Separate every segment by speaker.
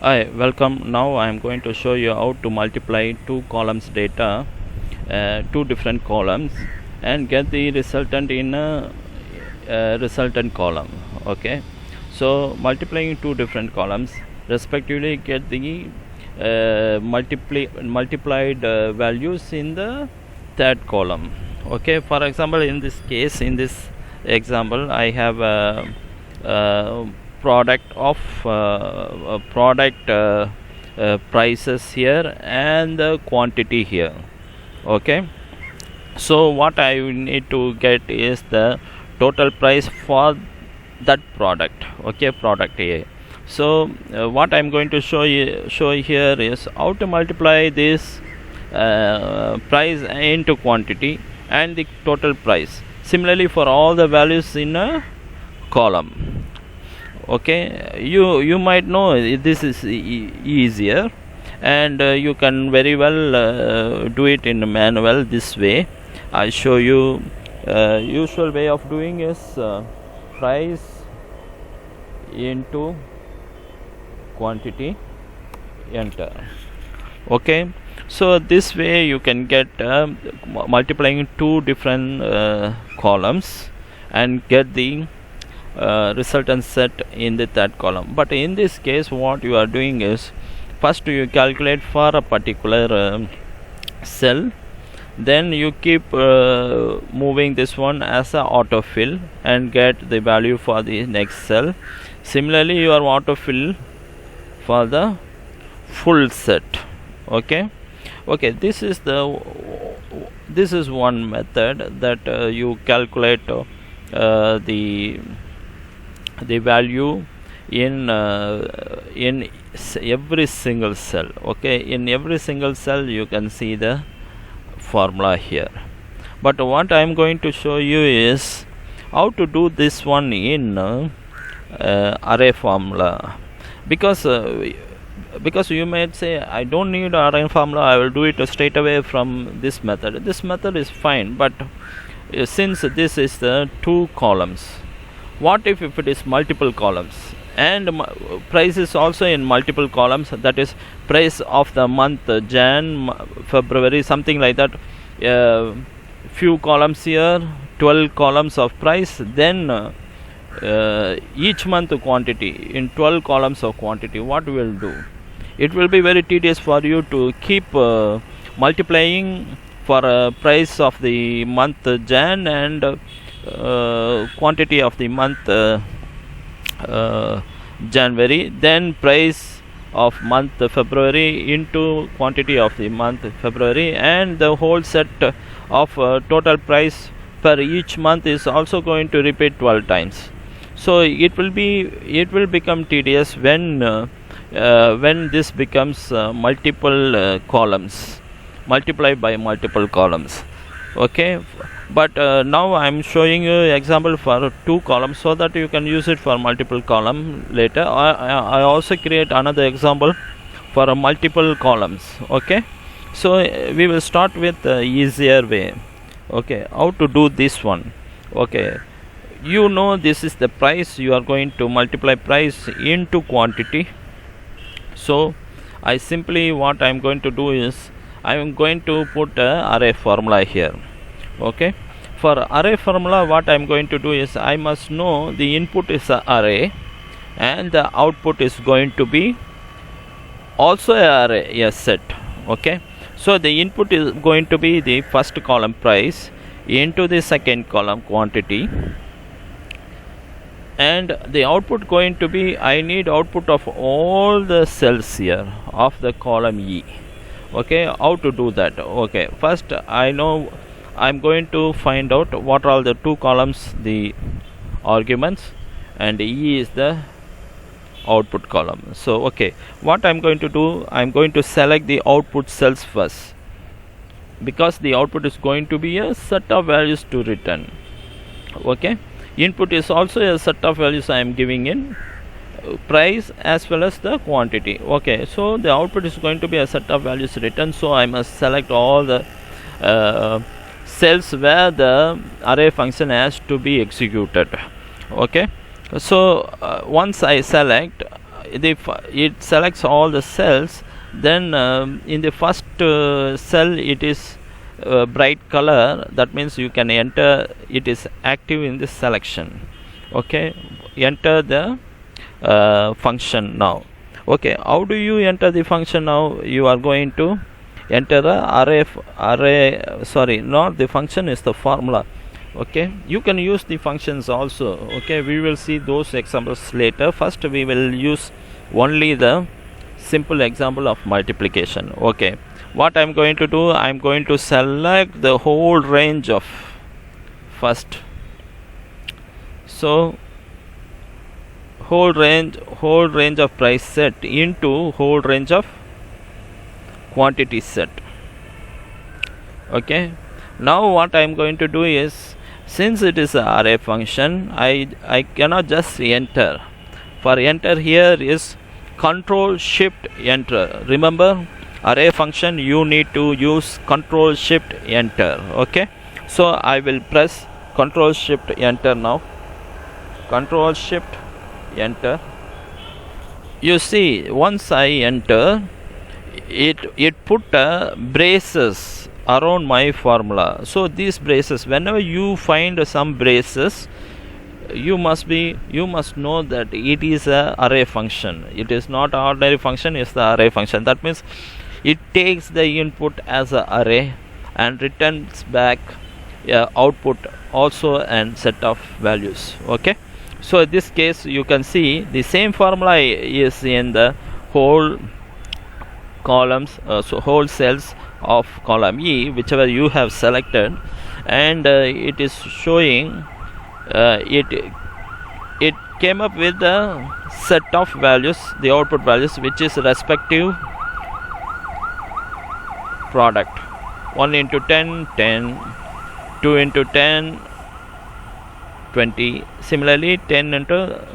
Speaker 1: Hi, welcome. Now I am going to show you how to multiply two columns data, two different columns, and get the resultant in a resultant column. Okay, so multiplying two different columns respectively get the multiplied values in the third column. Okay, for example, in this case, in this example, I have a product of prices here and the quantity here. Okay, so what I need to get is the total price for that product. Okay, product A. So what I'm going to show here is how to multiply this price into quantity and the total price. Similarly for all the values in a column. Okay, you might know this is easier, and you can very well do it in manual this way. I'll show you. Usual way of doing is price into quantity, enter. Okay, so this way you can get multiplying two different columns and get the resultant set in the third column. But in this case what you are doing is, first you calculate for a particular cell, then you keep moving this one as a autofill and get the value for the next cell. Similarly you are autofill for the full set. Okay, this is one method that you calculate the value in every single cell. Okay, in every single cell you can see the formula here, but what I am going to show you is how to do this one in array formula, because you might say I don't need array formula, I will do it straight away from this method. This method is fine, but since this is the two columns, what if it is multiple columns and price is also in multiple columns, that is price of the month Jan, February, something like that, few columns here, 12 columns of price, then each month quantity in 12 columns of quantity. What we will do, it will be very tedious for you to keep multiplying for a price of the month Jan and quantity of the month January, then price of month February into quantity of the month February, and the whole set of total price per each month is also going to repeat 12 times. So it will become tedious when this becomes multiple columns, multiplied by multiple columns. Okay, but now I am showing you example for two columns so that you can use it for multiple column later. I also create another example for multiple columns. Okay, so we will start with the easier way. Okay, how to do this one? Okay, you know this is the price, you are going to multiply price into quantity. So I simply, what I am going to do is, I am going to put a array formula here. Okay, for array formula what I am going to do is, I must know the input is a array and the output is going to be also a array, a set. Okay, so the input is going to be the first column price into the second column quantity, and the output going to be, I need output of all the cells here of the column E. Okay, how to do that? Okay, first I know I'm going to find out what are the two columns, the arguments, and E is the output column. So okay, what I'm going to do, I'm going to select the output cells first, because the output is going to be a set of values to return. Okay, input is also a set of values I am giving in price as well as the quantity. Okay, so the output is going to be a set of values returned, so I must select all the cells where the array function has to be executed. Okay, so once I select, it selects all the cells. Then in the first cell it is bright color, that means you can enter, it is active in this selection. Okay, enter the function now. Okay, how do you enter the function now? You are going to enter the sorry, not the function, is the formula. Okay, you can use the functions also. Okay, we will see those examples later. First we will use only the simple example of multiplication. Okay, what I'm going to do, I'm going to select the whole range of first. So whole range of price set into whole range of quantity set. Okay, now what I'm going to do is, since it is an array function, I cannot just enter. For enter here is control shift enter. Remember, array function you need to use control shift enter. Okay, so I will press control shift enter now. Control shift enter. You see, once I enter, it put braces around my formula. So these braces, whenever you find some braces, you must know that it is a array function. It is not ordinary function, it's the array function. That means it takes the input as an array and returns back output also and set of values. Okay, so in this case you can see the same formula is in the whole columns, so whole cells of column E, whichever you have selected, and it is showing it came up with the set of values, the output values, which is respective product. 1 into 10 10, 2 into 10 20, similarly 10 into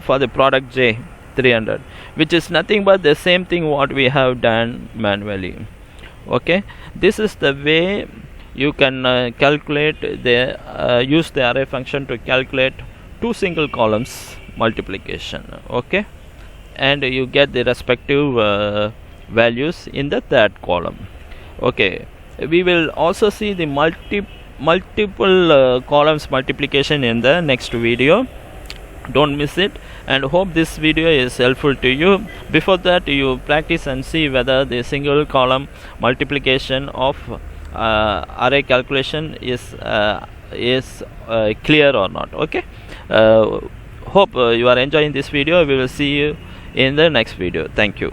Speaker 1: for the product J 300, which is nothing but the same thing what we have done manually. Okay, this is the way you can calculate the use the array function to calculate two single columns multiplication. Okay, and you get the respective values in the third column. Okay, we will also see the multiple columns multiplication in the next video. Don't miss it, and hope this video is helpful to you. Before that, you practice and see whether the single column multiplication of array calculation is clear or not. Okay, hope you are enjoying this video. We will see you in the next video. Thank you.